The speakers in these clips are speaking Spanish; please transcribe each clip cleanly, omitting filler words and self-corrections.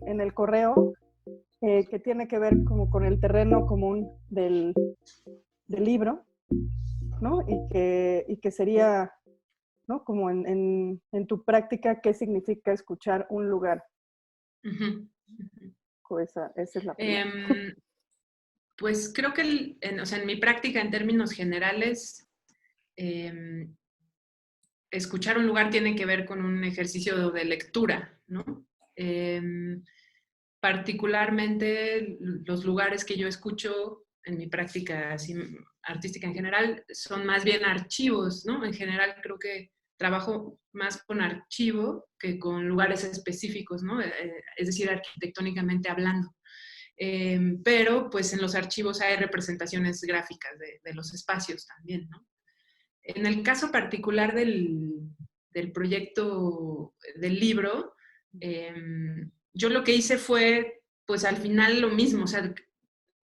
En el correo, que tiene que ver como con el terreno común del libro, ¿no? Y que sería, ¿no? Como en tu práctica, ¿qué significa escuchar un lugar? Uh-huh. Esa es la primera. Pues creo que o sea, en mi práctica, en términos generales, escuchar un lugar tiene que ver con un ejercicio de lectura, ¿no? Particularmente los lugares que yo escucho en mi práctica así, artística en general son más bien archivos, ¿no? En general creo que trabajo más con archivo que con lugares específicos, ¿no? Es decir, arquitectónicamente hablando. Pero pues en los archivos hay representaciones gráficas de los espacios también, ¿no? En el caso particular del proyecto del libro, yo lo que hice fue, pues al final lo mismo, o sea,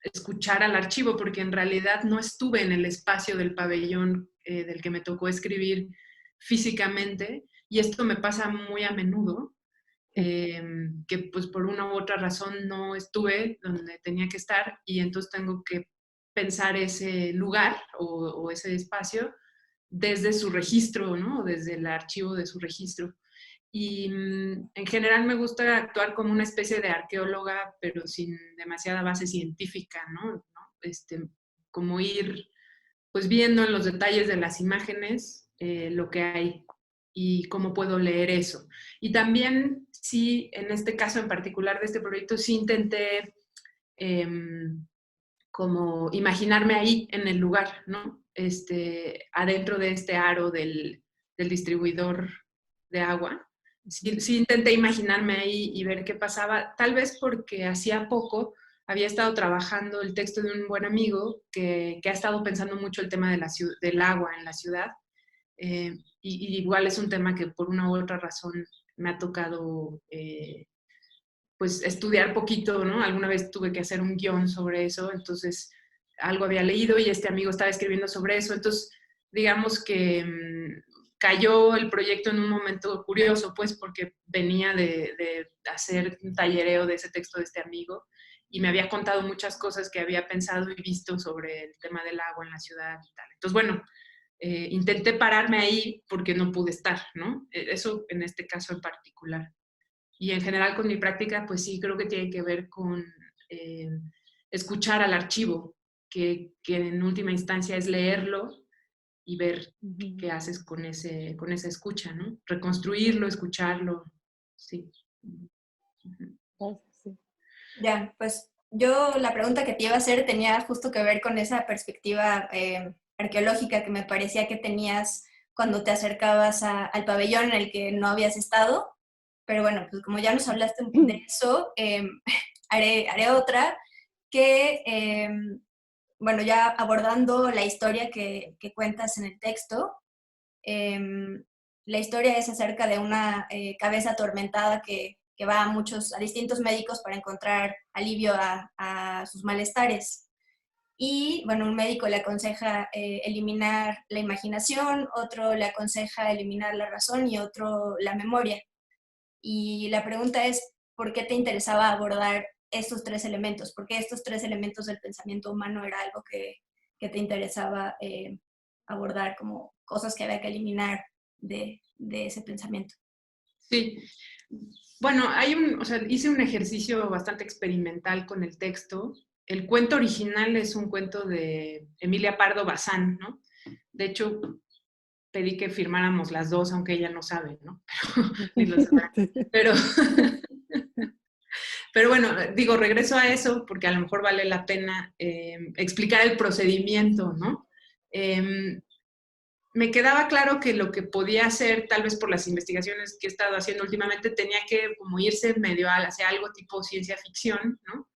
escuchar al archivo, porque en realidad no estuve en el espacio del pabellón del que me tocó escribir físicamente, y esto me pasa muy a menudo, que pues por una u otra razón no estuve donde tenía que estar, y entonces tengo que pensar ese lugar o ese espacio desde su registro, ¿no? Desde el archivo de su registro. Y en general me gusta actuar como una especie de arqueóloga, pero sin demasiada base científica, ¿no? Como ir pues viendo en los detalles de las imágenes lo que hay y cómo puedo leer eso. Y también sí, en este caso en particular de este proyecto, sí intenté como imaginarme ahí en el lugar, ¿no? Adentro de este aro del distribuidor de agua. Sí, sí intenté imaginarme ahí y ver qué pasaba, tal vez porque hacía poco había estado trabajando el texto de un buen amigo que ha estado pensando mucho el tema de del agua en la ciudad. Y igual es un tema que por una u otra razón me ha tocado pues estudiar poquito, ¿no? Alguna vez tuve que hacer un guión sobre eso, entonces algo había leído y este amigo estaba escribiendo sobre eso, entonces digamos que cayó el proyecto en un momento curioso, pues porque venía de hacer un tallereo de ese texto de este amigo y me había contado muchas cosas que había pensado y visto sobre el tema del agua en la ciudad y tal. Entonces, bueno, intenté pararme ahí porque no pude estar, ¿no? Eso en este caso en particular. Y en general con mi práctica, pues sí, creo que tiene que ver con eh, escuchar al archivo, que en última instancia es leerlo y ver qué haces con esa escucha, ¿no? Reconstruirlo, escucharlo, sí. Sí. Ya, pues yo la pregunta que te iba a hacer tenía justo que ver con esa perspectiva arqueológica que me parecía que tenías cuando te acercabas al pabellón en el que no habías estado. Pero bueno, pues como ya nos hablaste de eso, haré otra que, bueno, ya abordando la historia que cuentas en el texto. La historia es acerca de una cabeza atormentada que va a distintos médicos para encontrar alivio a sus malestares. Y bueno, un médico le aconseja eliminar la imaginación, otro le aconseja eliminar la razón y otro la memoria. Y la pregunta es, ¿por qué te interesaba abordar estos tres elementos? ¿Por qué estos tres elementos del pensamiento humano era algo que te interesaba abordar como cosas que había que eliminar de ese pensamiento? Sí. Bueno, o sea, hice un ejercicio bastante experimental con el texto. El cuento original es un cuento de Emilia Pardo Bazán, ¿no? De hecho, pedí que firmáramos las dos, aunque ella no sabe, ¿no? Ni lo sabrá. Pero, pero bueno, digo, regreso a eso porque a lo mejor vale la pena explicar el procedimiento, ¿no? Me quedaba claro que lo que podía hacer, tal vez por las investigaciones que he estado haciendo últimamente, tenía que como irse medio hacia algo tipo ciencia ficción, ¿no?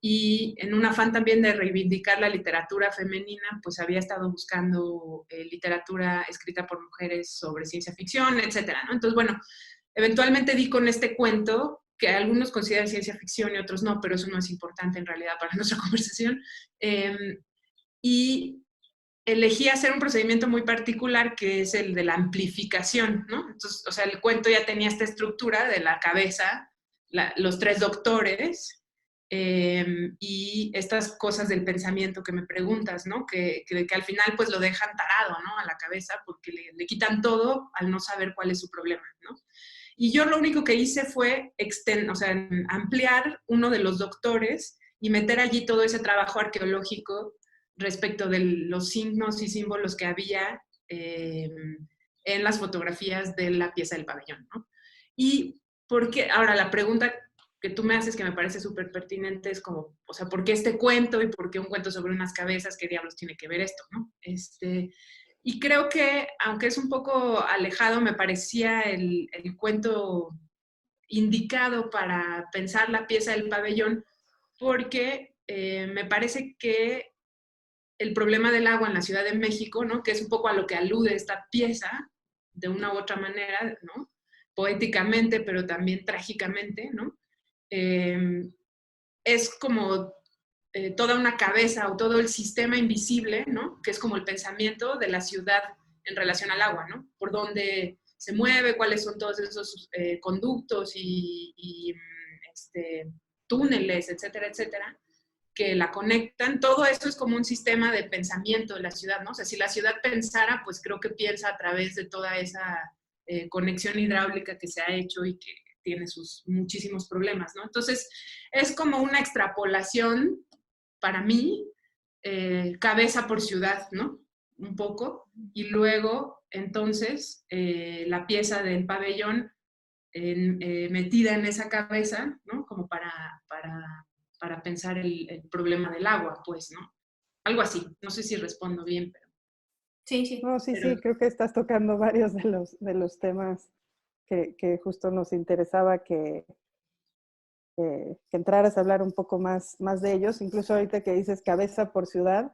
Y en un afán también de reivindicar la literatura femenina, pues había estado buscando literatura escrita por mujeres sobre ciencia ficción, etcétera, ¿no? Entonces, bueno, eventualmente di con este cuento, que algunos consideran ciencia ficción y otros no, pero eso no es importante en realidad para nuestra conversación. Y elegí hacer un procedimiento muy particular que es el de la amplificación, ¿no? Entonces, o sea, el cuento ya tenía esta estructura de la cabeza, los tres doctores, y estas cosas del pensamiento que me preguntas, ¿no? Que al final pues lo dejan tarado, ¿no? A la cabeza porque le quitan todo al no saber cuál es su problema, ¿no? Y yo lo único que hice fue o sea, ampliar uno de los doctores y meter allí todo ese trabajo arqueológico respecto de los signos y símbolos que había en las fotografías de la pieza del pabellón, ¿no? Y porque, ahora la pregunta que tú me haces que me parece súper pertinente es como, o sea, ¿por qué este cuento y por qué un cuento sobre unas cabezas? ¿Qué diablos tiene que ver esto, no? Y creo que, aunque es un poco alejado, me parecía el cuento indicado para pensar la pieza del pabellón, porque me parece que el problema del agua en la Ciudad de México, ¿no? Que es un poco a lo que alude esta pieza, de una u otra manera, ¿no? Poéticamente, pero también trágicamente, ¿no? Es como toda una cabeza o todo el sistema invisible, ¿no? Que es como el pensamiento de la ciudad en relación al agua, ¿no? Por dónde se mueve, cuáles son todos esos conductos y túneles, etcétera, etcétera, que la conectan. Todo eso es como un sistema de pensamiento de la ciudad, ¿no? O sea, si la ciudad pensara, pues creo que piensa a través de toda esa conexión hidráulica que se ha hecho y que tiene sus muchísimos problemas, ¿no? Entonces, es como una extrapolación para mí, cabeza por ciudad, ¿no? Un poco. Y luego, entonces, la pieza del pabellón metida en esa cabeza, ¿no? Como para pensar el problema del agua, pues, ¿no? Algo así. No sé si respondo bien, pero... Sí, sí. No, sí, pero sí, creo que estás tocando varios de los temas que justo nos interesaba que entraras a hablar un poco más de ellos. Incluso ahorita que dices cabeza por ciudad,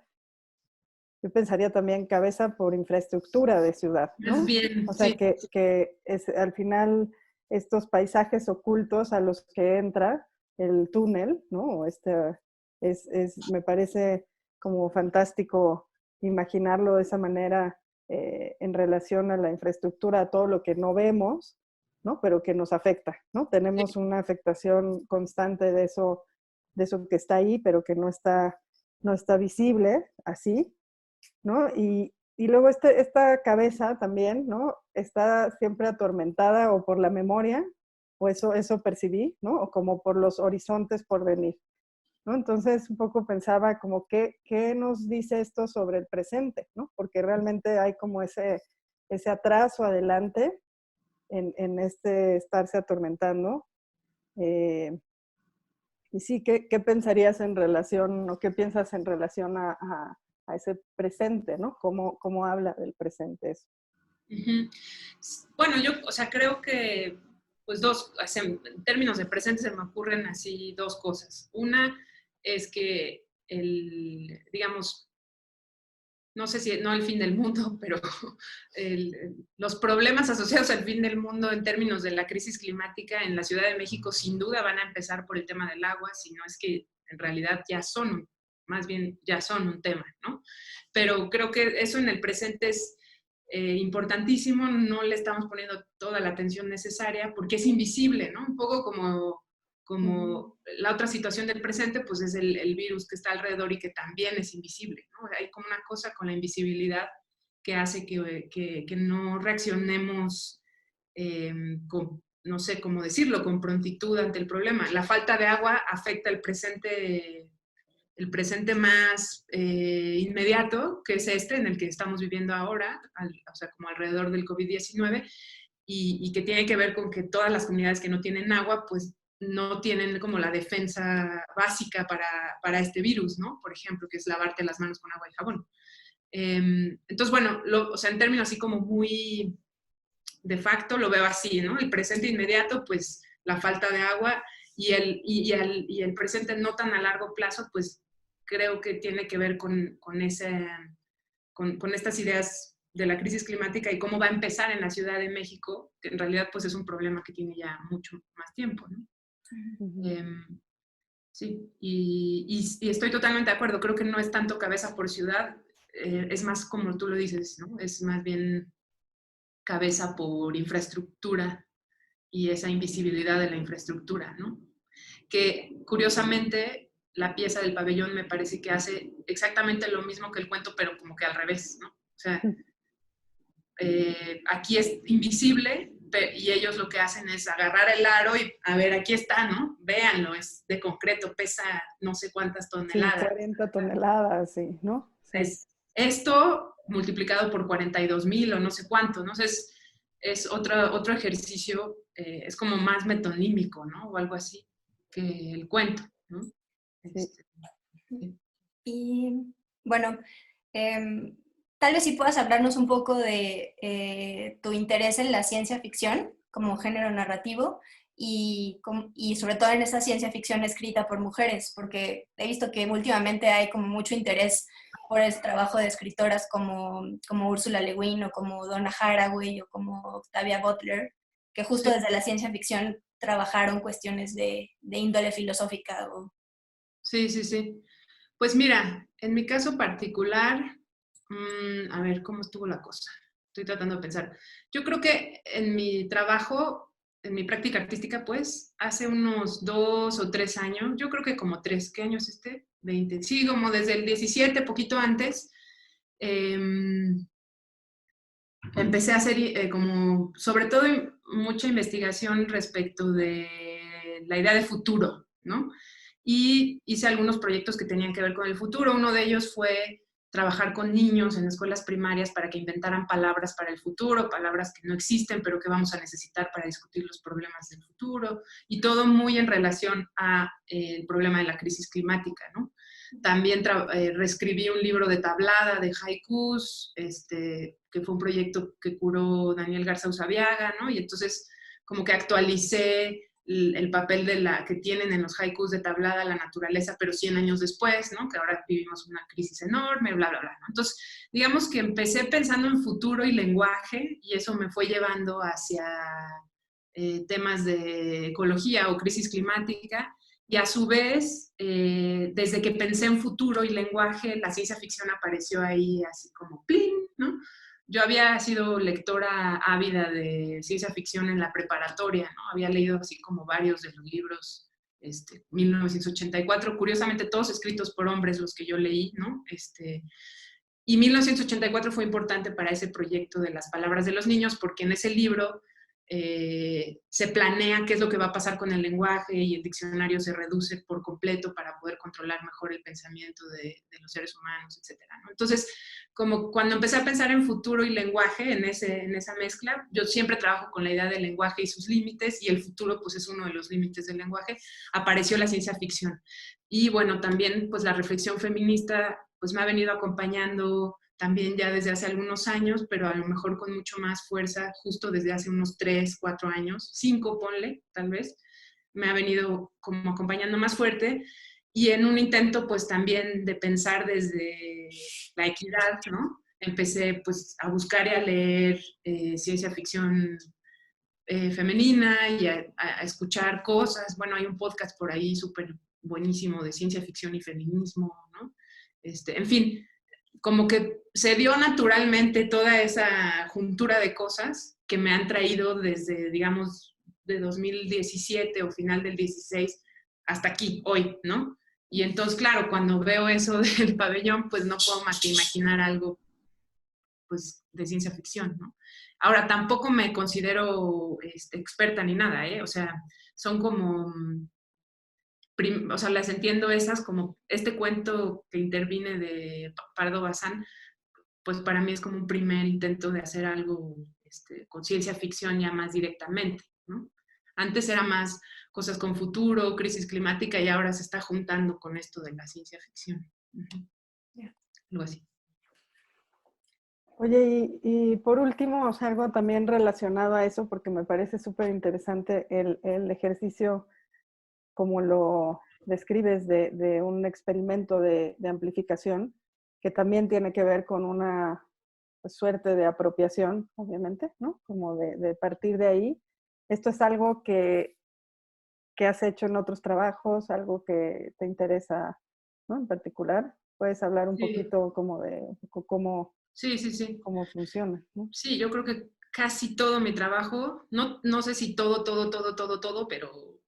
yo pensaría también cabeza por infraestructura de ciudad, más ¿no? bien, O sea, sí. que es, al final estos paisajes ocultos a los que entra el túnel, ¿no? Me parece como fantástico imaginarlo de esa manera en relación a la infraestructura, a todo lo que no vemos, ¿no? Pero que nos afecta, ¿no? Tenemos una afectación constante de eso que está ahí, pero que no está visible así, ¿no? Y luego esta cabeza también, ¿no? Está siempre atormentada o por la memoria, o eso percibí, ¿no? O como por los horizontes por venir, ¿no? Entonces un poco pensaba como qué nos dice esto sobre el presente, ¿no? Porque realmente hay como ese atrás o adelante en este estarse atormentando. Y sí, ¿qué pensarías en relación o qué piensas en relación a ese presente, ¿no? ¿Cómo habla del presente eso? Uh-huh. Bueno, yo, o sea, creo que, pues en términos de presente se me ocurren así dos cosas. Una es que digamos, no sé si, no el fin del mundo, pero los problemas asociados al fin del mundo en términos de la crisis climática en la Ciudad de México sin duda van a empezar por el tema del agua, si no es que en realidad más bien ya son un tema, ¿no? Pero creo que eso en el presente es importantísimo, no le estamos poniendo toda la atención necesaria porque es invisible, ¿no? Un poco como la otra situación del presente, pues es el virus que está alrededor y que también es invisible, ¿no? Hay como una cosa con la invisibilidad que hace que no reaccionemos no sé cómo decirlo, con prontitud ante el problema. La falta de agua afecta el presente más inmediato, que es en el que estamos viviendo ahora, o sea, como alrededor del COVID-19, y que tiene que ver con que todas las comunidades que no tienen agua, pues no tienen como la defensa básica para este virus, ¿no? Por ejemplo, que es lavarte las manos con agua y jabón. Entonces, bueno, o sea, en términos así como muy de facto, lo veo así, ¿no? El presente inmediato, pues la falta de agua y el presente no tan a largo plazo, pues creo que tiene que ver con estas ideas de la crisis climática y cómo va a empezar en la Ciudad de México, que en realidad pues es un problema que tiene ya mucho más tiempo, ¿no? Sí, y estoy totalmente de acuerdo, creo que no es tanto cabeza por ciudad, es más como tú lo dices, ¿no? Es más bien cabeza por infraestructura y esa invisibilidad de la infraestructura, ¿no? Que curiosamente la pieza del pabellón me parece que hace exactamente lo mismo que el cuento, pero como que al revés, ¿no? O sea, aquí es invisible y ellos lo que hacen es agarrar el aro y a ver, aquí está, ¿no? Véanlo, es de concreto, pesa no sé cuántas Sí, toneladas. 40 toneladas, sí, ¿no? Sí. Es esto multiplicado por 42,000 o no sé cuánto, ¿no? Es otro ejercicio, es como más metonímico, ¿no? O algo así, que el cuento, ¿no? Sí. Sí. Y bueno, tal vez sí puedas hablarnos un poco de tu interés en la ciencia ficción como género narrativo y sobre todo en esa ciencia ficción escrita por mujeres, porque he visto que últimamente hay como mucho interés por el trabajo de escritoras como Ursula Le Guin o como Donna Haraway o como Octavia Butler, que justo Sí, desde la ciencia ficción trabajaron cuestiones de índole filosófica. sí, sí, sí. Pues mira, en mi caso particular, a ver, ¿cómo estuvo la cosa? Estoy tratando de pensar. Yo creo que en mi trabajo, en mi práctica artística, pues, hace unos 2 o 3 años, yo creo que como 3, ¿qué años 20, sí, como desde el 17, poquito antes, em, empecé a hacer como, sobre todo, mucha investigación respecto de la idea de futuro, ¿no? Y hice algunos proyectos que tenían que ver con el futuro. Uno de ellos fue trabajar con niños en escuelas primarias para que inventaran palabras para el futuro, palabras que no existen, pero que vamos a necesitar para discutir los problemas del futuro, y todo muy en relación al problema de la crisis climática, ¿no? También reescribí un libro de tablada de haikus, que fue un proyecto que curó Daniel Garza Usabiaga, ¿no? Y entonces como que actualicé el papel que tienen en los haikus de tablada la naturaleza, pero 100 años después, ¿no? Que ahora vivimos una crisis enorme, bla, bla, bla, ¿no? Entonces, digamos que empecé pensando en futuro y lenguaje, y eso me fue llevando hacia temas de ecología o crisis climática, y a su vez, desde que pensé en futuro y lenguaje, la ciencia ficción apareció ahí así como ¡plin!, ¿no? Yo había sido lectora ávida de ciencia ficción en la preparatoria, ¿no? Había leído así como varios de los libros, 1984, curiosamente todos escritos por hombres los que yo leí, ¿no? Y 1984 fue importante para ese proyecto de las palabras de los niños, porque en ese libro se planea qué es lo que va a pasar con el lenguaje, y el diccionario se reduce por completo para poder controlar mejor el pensamiento de los seres humanos, etcétera, ¿no? Entonces, como cuando empecé a pensar en futuro y lenguaje, en esa mezcla, yo siempre trabajo con la idea del lenguaje y sus límites, y el futuro pues es uno de los límites del lenguaje, apareció la ciencia ficción. Y bueno, también pues la reflexión feminista pues me ha venido acompañando también ya desde hace algunos años, pero a lo mejor con mucho más fuerza, justo desde hace unos 3, 4 años, 5 ponle, tal vez, me ha venido como acompañando más fuerte, y en un intento pues también de pensar desde la equidad, ¿no? Empecé pues a buscar y a leer ciencia ficción femenina, y a escuchar cosas. Bueno, hay un podcast por ahí súper buenísimo de ciencia ficción y feminismo, ¿no? En fin, como que se dio naturalmente toda esa juntura de cosas que me han traído desde, digamos, de 2017 o final del 16 hasta aquí, hoy, ¿no? Y entonces, claro, cuando veo eso del pabellón, pues no puedo más que imaginar algo, pues, de ciencia ficción, ¿no? Ahora, tampoco me considero experta ni nada, ¿eh? O sea, son como o sea, las entiendo esas como este cuento que interviene de Pardo Bazán, pues para mí es como un primer intento de hacer algo con ciencia ficción ya más directamente, ¿no? Antes era más cosas con futuro, crisis climática, y ahora se está juntando con esto de la ciencia ficción. Yeah. Algo así. Oye, y por último, o sea, algo también relacionado a eso, porque me parece súper interesante el ejercicio como lo describes de un experimento de amplificación, que también tiene que ver con una suerte de apropiación, obviamente, ¿no? Como de partir de ahí. Esto es algo que has hecho en otros trabajos, algo que te interesa, ¿no? En particular. puedes hablar un Sí, poquito como de cómo, sí. cómo funciona, ¿no? Sí, yo creo que casi todo mi trabajo, no sé si todo, pero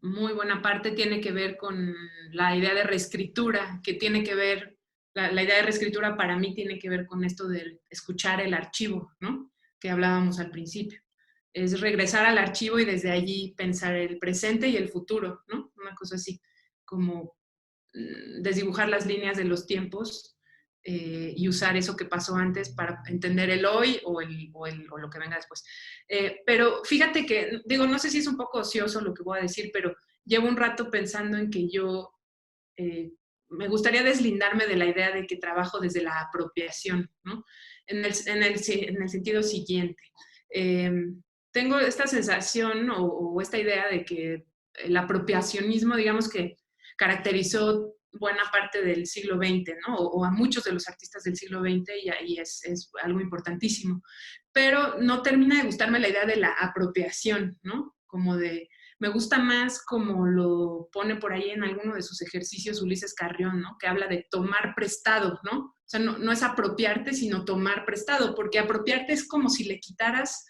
muy buena parte tiene que ver con la idea de reescritura, que tiene que ver, la idea de reescritura para mí tiene que ver con esto de escuchar el archivo, ¿no? Que hablábamos al principio. Es regresar al archivo y desde allí pensar el presente y el futuro, ¿no? Una cosa así, como desdibujar las líneas de los tiempos y usar eso que pasó antes para entender el hoy o lo que venga después. Pero fíjate que, digo, no sé si es un poco ocioso lo que voy a decir, pero llevo un rato pensando en que yo me gustaría deslindarme de la idea de que trabajo desde la apropiación, ¿no? En el sentido siguiente. Eh, Tengo esta sensación o esta idea de que el apropiacionismo, digamos que caracterizó buena parte del siglo XX, ¿no? O a muchos de los artistas del siglo XX y ahí es algo importantísimo. Pero no termina de gustarme la idea de la apropiación, ¿no? Como de, me gusta más como lo pone por ahí en alguno de sus ejercicios Ulises Carrión, ¿no? Que habla de tomar prestado, ¿no? O sea, no es apropiarte, sino tomar prestado, porque apropiarte es como si le quitaras,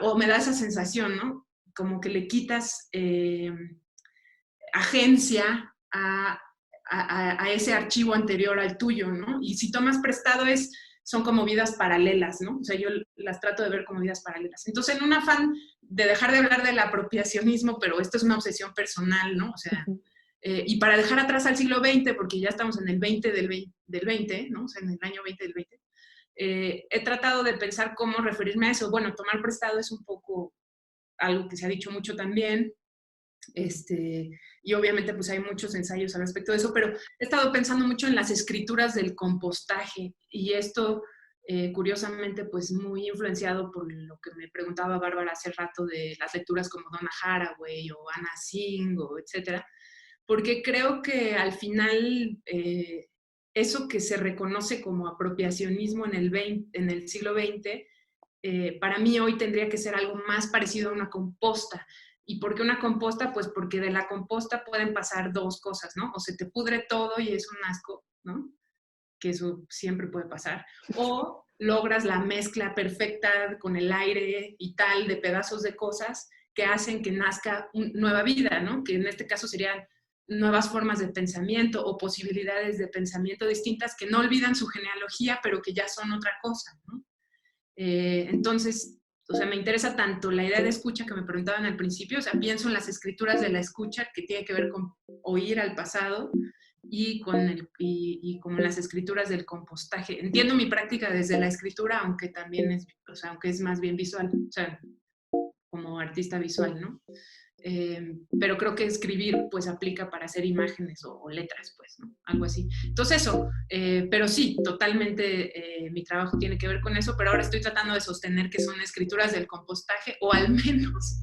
o me da esa sensación, ¿no? Como que le quitas agencia a ese archivo anterior al tuyo, ¿no? Y si tomas prestado son como vidas paralelas, ¿no? O sea, yo las trato de ver como vidas paralelas. Entonces, en un afán de dejar de hablar del apropiacionismo, pero esto es una obsesión personal, ¿no? O sea, y para dejar atrás al siglo XX, porque ya estamos en el 20 del 20, ¿no? O sea, en el año 20 del 20, he tratado de pensar cómo referirme a eso. Bueno, tomar prestado es un poco algo que se ha dicho mucho también, y obviamente pues hay muchos ensayos al respecto de eso, pero he estado pensando mucho en las escrituras del compostaje y esto curiosamente pues muy influenciado por lo que me preguntaba Bárbara hace rato de las lecturas como Donna Haraway o Anna Singh o etcétera, porque creo que al final eso que se reconoce como apropiacionismo en el siglo XX, para mí hoy tendría que ser algo más parecido a una composta. ¿Y por qué una composta? Pues porque de la composta pueden pasar dos cosas, ¿no? O se te pudre todo y es un asco, ¿no? Que eso siempre puede pasar. O logras la mezcla perfecta con el aire y tal de pedazos de cosas que hacen que nazca nueva vida, ¿no? Que en este caso serían nuevas formas de pensamiento o posibilidades de pensamiento distintas que no olvidan su genealogía, pero que ya son otra cosa, ¿no? Entonces, o sea, me interesa tanto la idea de escucha que me preguntaban al principio, o sea, pienso en las escrituras de la escucha que tiene que ver con oír al pasado y como en las escrituras del compostaje. Entiendo mi práctica desde la escritura, aunque también es, o sea, aunque es más bien visual, o sea, como artista visual, ¿no? Pero creo que escribir pues aplica para hacer imágenes o letras, pues, ¿no? Algo así. Entonces eso, pero sí, totalmente mi trabajo tiene que ver con eso, pero ahora estoy tratando de sostener que son escrituras del compostaje o al menos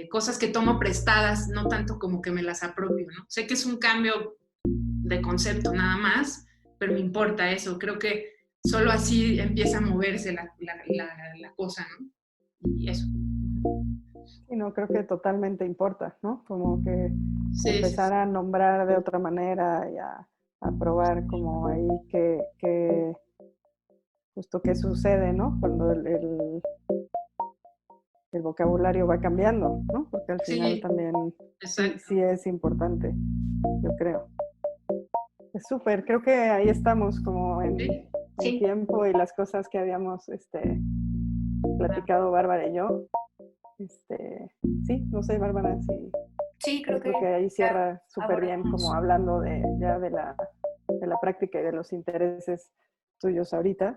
cosas que tomo prestadas, no tanto como que me las apropio, ¿no? Sé que es un cambio de concepto nada más, pero me importa eso, creo que solo así empieza a moverse la cosa, ¿no? Y eso. Y no, creo que totalmente importa, ¿no? Como que Sí, empezar sí, a nombrar de otra manera y a probar como ahí que justo qué sucede, ¿no? Cuando el vocabulario va cambiando, ¿no? Porque al final sí, también exacto. sí es importante, yo creo. Es súper, creo que ahí estamos como Sí, en Sí, tiempo y las cosas que habíamos platicado Bárbara y yo. Sí, no sé, Bárbara, si sí, yo creo que creo que ahí ya cierra súper bien, como abordamos. hablando ya de la práctica y de los intereses tuyos ahorita.